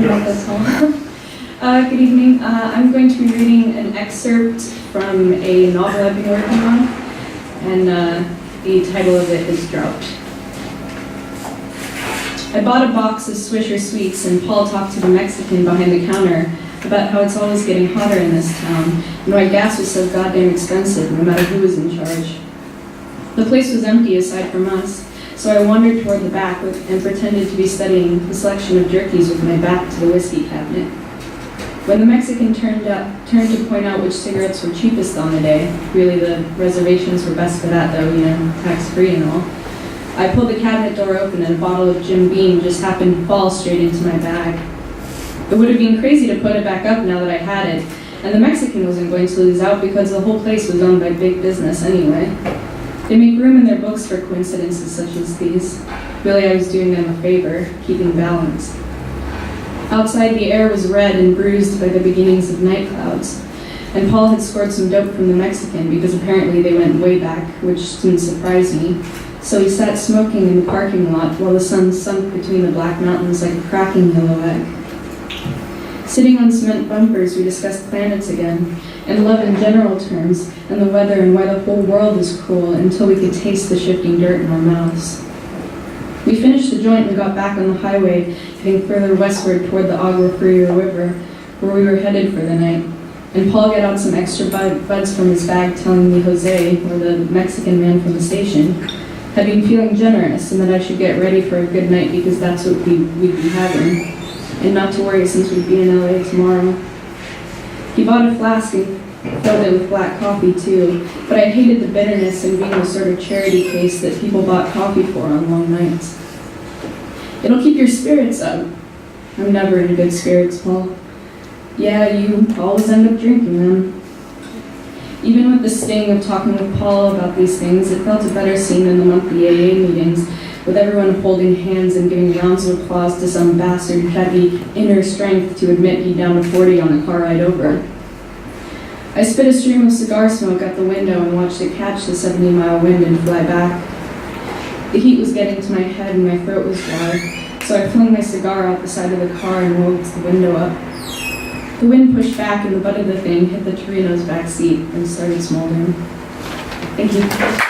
That's all. Good evening. I'm going to be reading an excerpt from a novel I've been working on, and the title of it is Drought. I bought a box of Swisher Sweets, and Paul talked to the Mexican behind the counter about how it's always getting hotter in this town, and why gas was so goddamn expensive, no matter who was in charge. The place was empty aside from us, so I wandered toward the back and pretended to be studying the selection of jerkies with my back to the whiskey cabinet. When the Mexican turned to point out which cigarettes were cheapest on the day, really the reservations were best for that though, tax-free and all, I pulled the cabinet door open and a bottle of Jim Beam just happened to fall straight into my bag. It would have been crazy to put it back up now that I had it, and the Mexican wasn't going to lose out because the whole place was owned by big business anyway. They make room in their books for coincidences such as these. Really, I was doing them a favor, keeping balance. Outside, the air was red and bruised by the beginnings of night clouds, and Paul had scored some dope from the Mexican because apparently they went way back, which didn't surprise me. So he sat smoking in the parking lot while the sun sunk between the black mountains like a cracking yellow egg. Sitting on cement bumpers, we discussed planets again, and love in general terms, and the weather and why the whole world is cruel until we could taste the shifting dirt in our mouths. We finished the joint and got back on the highway, heading further westward toward the Agua Fria River, where we were headed for the night. And Paul got out some extra buds from his bag, telling me Jose, or the Mexican man from the station, had been feeling generous and that I should get ready for a good night because that's what we'd be having, and not to worry since we'd be in LA tomorrow. He bought a flask and filled it with black coffee too, but I hated the bitterness in being the sort of charity case that people bought coffee for on long nights. It'll keep your spirits up. I'm never in good spirits, Paul. Yeah, you always end up drinking them. Even with the sting of talking with Paul about these things, it felt a better scene than the monthly AA meetings, with everyone holding hands and giving rounds of applause to some bastard who had the inner strength to admit he'd down a 40 on the car ride over. I spit a stream of cigar smoke out the window and watched it catch the 70-mile wind and fly back. The heat was getting to my head and my throat was dry, so I flung my cigar out the side of the car and rolled the window up. The wind pushed back and the butt of the thing hit the Torino's back seat and started smoldering. Thank you.